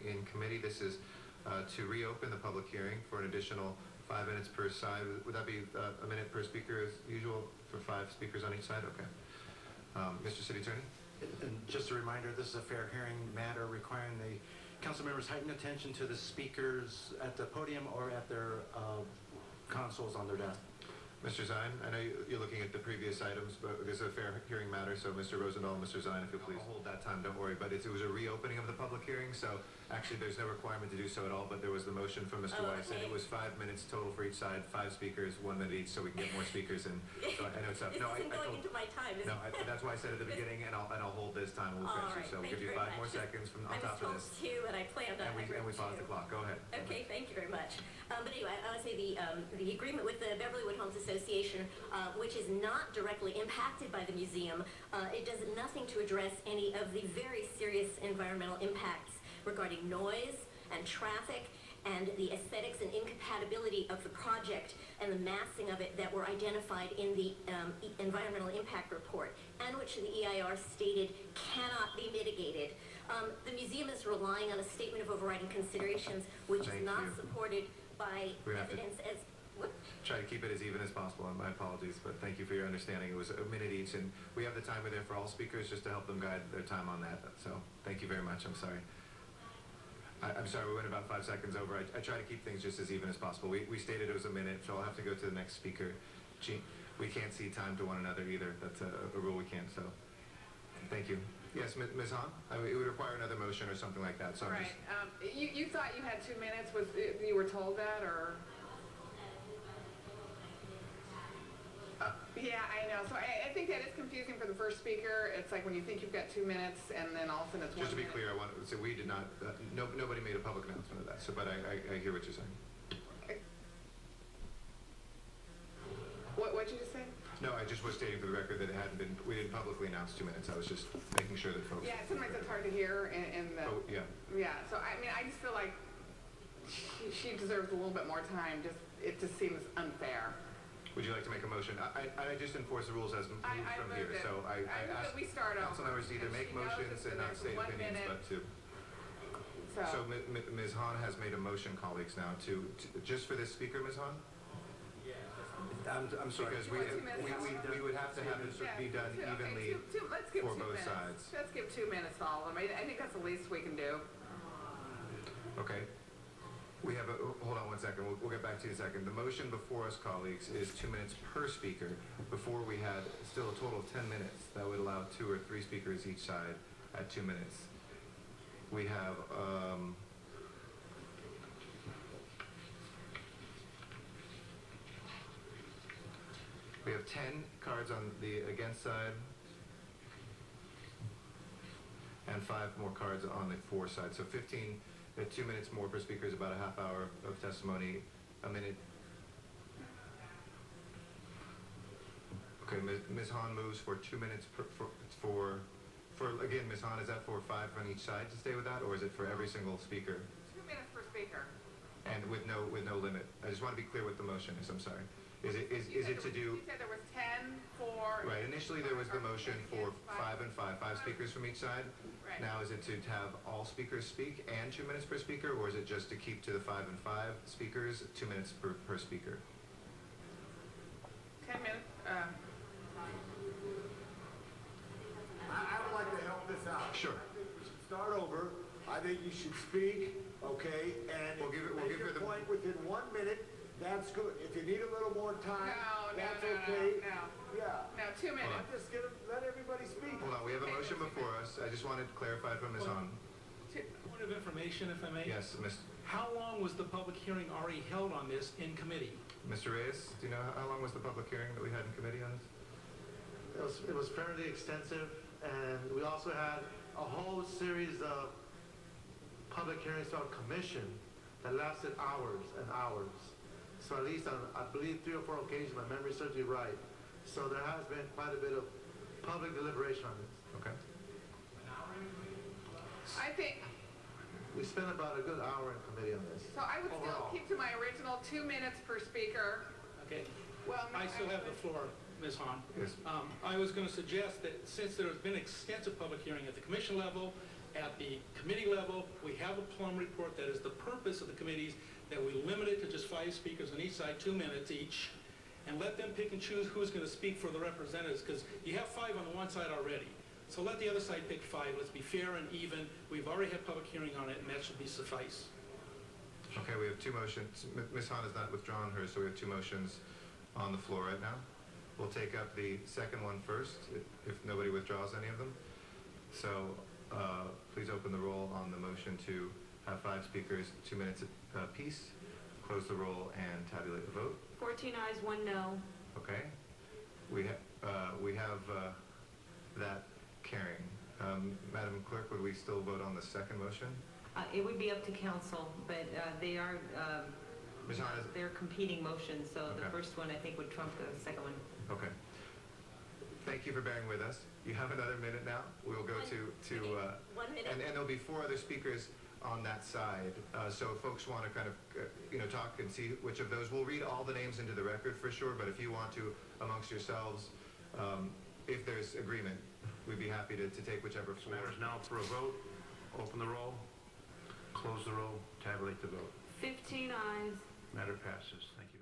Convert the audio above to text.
in committee. This is to reopen the public hearing for an additional 5 minutes per side. Would that be a minute per speaker as usual for 5 speakers on each side? Okay. Mr. City Attorney? And just a reminder, this is a fair hearing matter requiring the council members' heightened attention to the speakers at the podium or at their consoles on their desk. Mr. Zine, I know you're looking at the previous items, but this is a fair hearing matter, so Mr. Rosendahl and Mr. Zine, if you'll please. I'll hold that time, don't worry, but it was a reopening of the public hearing, so actually there's no requirement to do so at all, but there was the motion from Mr. Weiss, and it was 5 minutes total for each side, 5 speakers, 1 minute each, so we can get more speakers, and so I know it's up. This isn't going into my time, is it? That's why I said at the beginning, and I'll hold this time, we'll finish it, so we'll give you 5 more seconds from on top of this. I was told 2, and I planned on and we paused the clock. Go ahead. Okay, thank you very much. But anyway, I would say the agreement with the Beverlywood Homes Association, which is not directly impacted by the museum, it does nothing to address any of the very serious environmental impacts regarding noise and traffic and the aesthetics and incompatibility of the project and the massing of it that were identified in the environmental impact report, and which the EIR stated cannot be mitigated. The museum is relying on a statement of overriding considerations, which is not supported by evidence as... Try to keep it as even as possible, and my apologies, but thank you for your understanding. It was a minute each, and we have the timer there for all speakers just to help them guide their time on that, so thank you very much. I'm sorry. I'm sorry, we went about 5 seconds over. I try to keep things just as even as possible. We stated it was a minute, so I'll have to go to the next speaker. We can't see time to one another either. That's a rule we can't, so thank you. Yes, Ms. Hahn? It would require another motion or something like that. So right. You thought you had 2 minutes. You were told that, or? Yeah, I know. So I think that is confusing for the first speaker. It's like when you think you've got 2 minutes, and then all of a sudden it's 1 minute. Just to be clear, I want to say we did not. Nobody made a public announcement of that. So, but I hear what you're saying. Okay. What did you just say? No, I just was stating for the record that it hadn't been. We didn't publicly announce 2 minutes. I was just making sure that folks. Yeah, sometimes it's hard to hear, and yeah. Yeah. So I mean, I just feel like she deserves a little bit more time. It just seems unfair. Would you like to make a motion? I just enforce the rules as moved from here. So I ask we start council members to either make motions and not state opinions, but to. So Ms. Hahn has made a motion, colleagues, now to just for this speaker, Ms. Hahn? Yeah. I'm sorry. Because we would have to have this be done evenly for both sides. Let's give 2 minutes to all of them. I think that's the least we can do. Okay. We have hold on 1 second. We'll get back to you in a second. The motion before us, colleagues, is 2 minutes per speaker. Before we had still a total of 10 minutes. That would allow 2 or 3 speakers each side at 2 minutes. We have we have 10 cards on the against side and 5 more cards on the for side. So 15. 2 minutes more per speaker is about a half hour of testimony, a minute. Okay, Ms. Hahn moves for 2 minutes for again, Ms. Hahn, is that for 5 on each side to stay with that, or is it for every single speaker? 2 minutes per speaker. And with no limit. I just want to be clear what the motion is. I'm sorry. Is it to do? You said there was 10 for. Right. Initially, there was the motion for 5 and 5 speakers from each side. Right. Now, is it to have all speakers speak and 2 minutes per speaker, or is it just to keep to the 5 and 5 speakers, 2 minutes per speaker? 10 minutes. I would like to help this out. Sure. I think we should start over. I think you should speak, okay, and we'll give your point within 1 minute. That's good. If you need a little more time, that's okay. No, 2 minutes. Just let everybody speak. Hold on, we have a motion before us. I just wanted to clarify from Ms. Hahn. Point of information, if I may. Yes, Ms. How long was the public hearing already held on this in committee? Mr. Reyes, do you know how long was the public hearing that we had in committee on this? It was fairly extensive, and we also had a whole series of public hearings on commission that lasted hours and hours. So at least on, I believe, 3 or 4 occasions, my memory serves me right. So there has been quite a bit of public deliberation on this. Okay. I think. We spent about a good hour in committee on this. So I would still keep to my original 2 minutes per speaker. Okay. Well, I still have the floor, Ms. Hahn. Yes. I was going to suggest that since there has been extensive public hearing at the commission level at the committee level, we have a plum report that is the purpose of the committees, that we limit it to just 5 speakers on each side, 2 minutes each, and let them pick and choose who's going to speak for the representatives, because you have 5 on the one side already. So let the other side pick 5. Let's be fair and even. We've already had public hearing on it, and that should be suffice. Okay, we have 2 motions. Ms. Han has not withdrawn hers, so we have 2 motions on the floor right now. We'll take up the second one first, if nobody withdraws any of them. So please open the roll on the motion to have 5 speakers, 2 minutes apiece. Close the roll and tabulate the vote. 14 ayes, 1 no. Okay. We have that carrying. Madam Clerk, would we still vote on the second motion? It would be up to council, but they are Ms. Han, they're competing motions, so Okay. the first one I think would trump the second one. okay. Thank you for bearing with us. You have another minute now. We'll go to 1 minute. and there'll be 4 other speakers on that side. So if folks want to kind of talk and see which of those, we'll read all the names into the record for sure. But if you want to amongst yourselves, if there's agreement, we'd be happy to take whichever This 4. matter is now for a vote. Open the roll, close the roll, tabulate the vote. 15 ayes. Matter passes. Thank you.